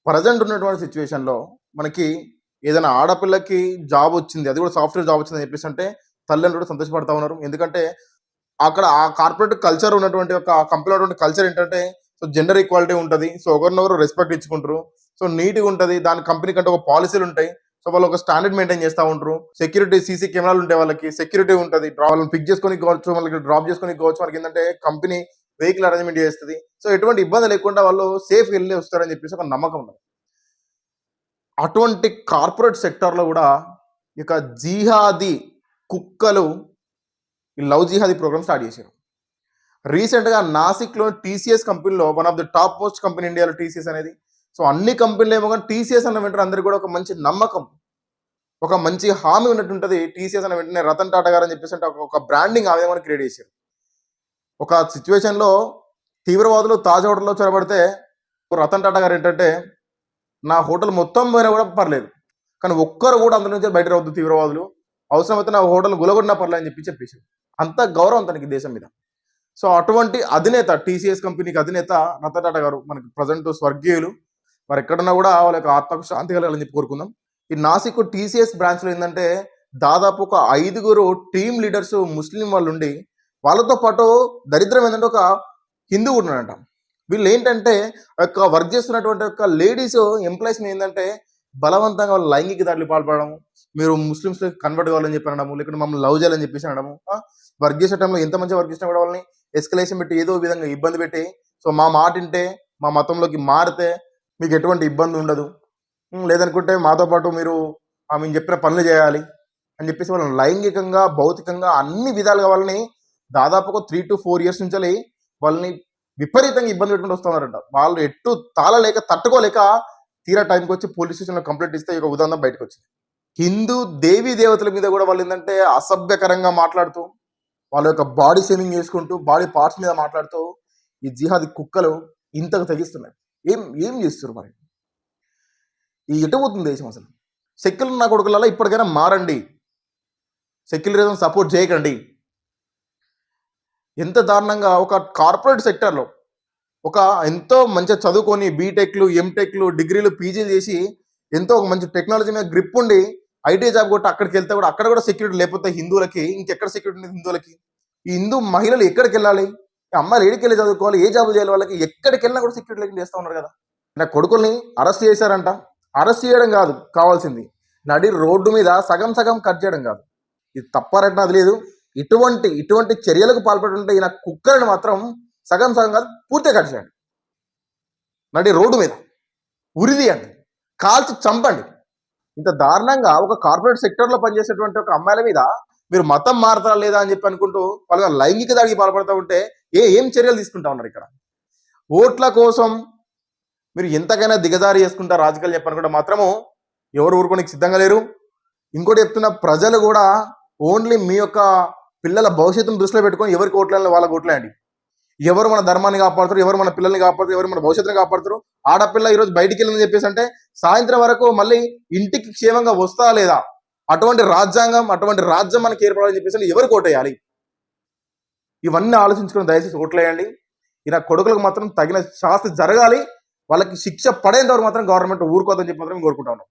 Present ఉన్నటువంటి సిచ్యువేషన్‌లో మనకి ఏదైనా ఆడపిల్లకి జాబ్ వచ్చింది. అది కూడా సాఫ్ట్‌వేర్ జాబ్ వచ్చిందని చెప్పేసి అంటే తల్లిదండ్రులు కూడా సంతోషపడతా ఉన్నారు. ఎందుకంటే అక్కడ ఆ కార్పొరేట్ కల్చర్ ఉన్నటువంటి ఒక కంపెనీలో ఉన్నటువంటి కల్చర్ ఏంటంటే సో జెండర్ ఈక్వాలిటీ ఉంటది. సో ఒకరినొకరు రెస్పెక్ట్ ఇచ్చుకుంటారు. సో నీట్‌గా ఉంటది. దాని కంపెనీ కంటే ఒక పాలిసీలు ఉంటాయి. సో వాళ్ళు ఒక స్టాండర్డ్ మెయింటైన్ చేస్తా ఉంటారు. సెక్యూరిటీ సీసీ కెమెరాలు ఉంటాయి వాళ్ళకి. సెక్యూరిటీ ఉంటది. వాళ్ళని పిక్ చేసుకొని కావచ్చు, వాళ్ళకి డ్రాప్ చేసుకొని కావచ్చు. వాళ్ళకి ఏంటంటే కంపెనీ వెహికల్ అరేంజ్‌మెంట్ చేస్తది. సో ఎటువంటి ఇబ్బంది లేకుండా వాళ్ళు సేఫ్‌గా ఎళ్లి వస్తారని చెప్పేసి ఒక నమ్మకం ఉన్నది. అటువంటి కార్పొరేట్ సెక్టార్‌లో గూడా ఇక జిహాదీ కుక్కలు ఈ లవ్ జిహాదీ ప్రోగ్రామ్ స్టార్ట్ చేశారు. రీసెంట్‌గా నాసిక్‌లో టీసీఎస్ కంపెనీలో one of the top most company ఇండియాలో టీసీఎస్ అనేది. సో అన్ని కంపెనీలేమో గాని టీసీఎస్ అన్న వెంటనే అందరికి కూడా ఒక మంచి నమ్మకం, ఒక మంచి హామీ ఉన్నట్టుంటది. టీసీఎస్ అన్న వెంటనే రతన్ టాటా గారు అని చెప్పేసి అంటే ఒక బ్రాండింగ్ ఆ విధంగా క్రియేట్ చేశారు. ఒక సిట్యుయేషన్‌లో తీవ్రవాదులు తాజ్ హోటల్‌లో చొరబడితే రతన్ టాటా గారు ఏంటంటే నా హోటల్ మొత్తం పోయినా కూడా పర్లేదు. కానీ ఒక్కరు కూడా అందులో నుంచి బయట రావద్దు తీవ్రవాదులు. అవసరమైతే నా హోటల్ గులగొట్టినా పర్లేదు అని చెప్పేసారు. అంత గౌరవం తనకి దేశం మీద. సో అటువంటి అధినేత టీసీఎస్ కంపెనీకి అధినేత రతన్ టాటా గారు మనకి ప్రజెంట్ స్వర్గీయులు. వారు ఎక్కడున్నా కూడా వాళ్ళ యొక్క ఆత్మకు శాంతి కలగాలని చెప్పి కోరుకుందాం. ఈ నాసిక్ టీసీఎస్ బ్రాంచ్‌లో ఏందంటే దాదాపు ఒక 5గురు టీమ్ లీడర్స్ ముస్లిం వాళ్ళుండి వాళ్ళతో పాటు దరిద్రం ఏంటంటే ఒక హిందూ కూడా ఉన్నాడంట. వీళ్ళు ఏంటంటే వర్క్ చేస్తున్నటువంటి ఒక లేడీస్ ఎంప్లాయీస్‌ని ఏందంటే బలవంతంగా వాళ్ళు లైంగిక దాడులకు పాల్పడడం, మీరు ముస్లిమ్స్ కన్వర్ట్ కావాలని చెప్పి అనడము, లేకుంటే మమ్మల్ని లవ్ చేయాలని చెప్పేసి అనడము. వర్క్ చేసే టైంలో ఎంత మంచిగా వర్క్ చేసినా కూడా వాళ్ళని ఎస్కలేషన్ పెట్టి ఏదో విధంగా ఇబ్బంది పెట్టి, సో మా మాట వింటే మా మతంలోకి మారితే మీకు ఎటువంటి ఇబ్బంది ఉండదు. లేదనుకుంటే మాతో పాటు మీరు మేము చెప్పిన పనులు చేయాలి అని చెప్పేసి వాళ్ళని లైంగికంగా, భౌతికంగా అన్ని విధాలుగా వాళ్ళని దాదాపు ఒక 3 to 4 years నుంచి వాళ్ళని విపరీతంగా ఇబ్బంది పెట్టుకుంటూ వస్తున్నారంట. వాళ్ళు ఎట్టు తాళలేక తట్టుకోలేక తీరా టైంకి వచ్చి పోలీస్ స్టేషన్లో కంప్లైంట్ ఇస్తే ఒక ఉదాహరణ బయటకు వచ్చింది. హిందూ దేవీ దేవతల మీద కూడా వాళ్ళు ఏంటంటే అసభ్యకరంగా మాట్లాడుతూ వాళ్ళ యొక్క బాడీ షేమింగ్ చేసుకుంటూ బాడీ పార్ట్స్ మీద మాట్లాడుతూ ఈ జిహాదీ కుక్కలు ఇంతకు తెగిస్తున్నాయి. ఏం ఏం చేస్తారు మరి? ఈ ఎటు పోతుంది దేశం అసలు? సెక్యులర్ నా కొడుకులలో ఇప్పటికైనా మారండి. సెక్యులరిజం సపోర్ట్ చేయకండి. ఎంత దారుణంగా ఒక కార్పొరేట్ సెక్టర్లో ఒక ఎంతో మంచిగా చదువుకొని బీటెక్లు, ఎంటెక్లు, డిగ్రీలు, పీజీలు చేసి ఎంతో ఒక మంచి టెక్నాలజీ మీద గ్రిప్ ఉండి ఐటీ జాబ్ కొట్టి అక్కడికి వెళ్తే కూడా అక్కడ కూడా సెక్యూరిటీ లేకపోతే హిందువులకి ఇంకెక్కడ సెక్యూరిటీ ఉంది హిందువులకి? ఈ హిందూ మహిళలు ఎక్కడికి వెళ్ళాలి? అమ్మాయిలు ఏడికి వెళ్ళి చదువుకోవాలి? ఏ జాబులు చేయాలి? వాళ్ళకి ఎక్కడికి వెళ్ళినా కూడా సెక్యూరిటీ లేకుండా చేస్తూ ఉన్నారు కదా. నా కొడుకుల్ని అరెస్ట్ చేశారంట. అరెస్ట్ చేయడం కాదు కావాల్సింది, నడి రోడ్డు మీద సగం సగం కట్ చేయడం కాదు. ఇది తప్పారంటే అది లేదు. ఇటువంటి చర్యలకు పాల్పడుతుంటే ఈయన కుక్కలను మాత్రం సగం సగం కాదు పూర్తిగా కట్ చేయండి. నడి రోడ్డు మీద ఉరిదీయండి, కాల్చి చంపండి. ఇంత దారుణంగా ఒక కార్పొరేట్ సెక్టర్లో పనిచేసేటువంటి ఒక అమ్మాయిల మీద మీరు మతం మారతారా లేదా అని చెప్పి అనుకుంటూ వాళ్ళ లైంగిక దాడికి పాల్పడుతూ ఉంటే ఏం చర్యలు తీసుకుంటా ఉన్నారు ఇక్కడ? ఓట్ల కోసం మీరు ఎంతకైనా దిగజారి చేసుకుంటారు రాజకీయాలు చెప్పనుకుంటే మాత్రము ఎవరు ఊరుకోనికి సిద్ధంగా లేరు. ఇంకోటి చెప్తున్న, ప్రజలు కూడా ఓన్లీ మీ యొక్క పిల్లల భవిష్యత్తును దృష్టిలో పెట్టుకొని ఎవరికి ఓట్లని వాళ్ళకి ఓట్లేయండి. ఎవరు మన ధర్మాన్ని కాపాడుతారు, ఎవరు మన పిల్లల్ని కాపాడుతారు, ఎవరు మన భవిష్యత్తుని కాపాడుతారు? ఆడపిల్ల ఈరోజు బయటికి వెళ్ళని చెప్పేసి అంటే సాయంత్రం వరకు మళ్ళీ ఇంటికి క్షేమంగా వస్తా లేదా? అటువంటి రాజ్యం మనకి ఏర్పడాలని చెప్పేసి ఎవరికి ఓటేయాలి? ఇవన్నీ ఆలోచించుకుని దయచేసి ఓట్లేయండి. ఇలా కొడుకులకు మాత్రం తగిన శాస్తి జరగాలి. వాళ్ళకి శిక్ష పడేంత వరకు మాత్రం గవర్నమెంట్ ఊరుకోదని చెప్పి మాత్రం కోరుకుంటా ఉన్నాం.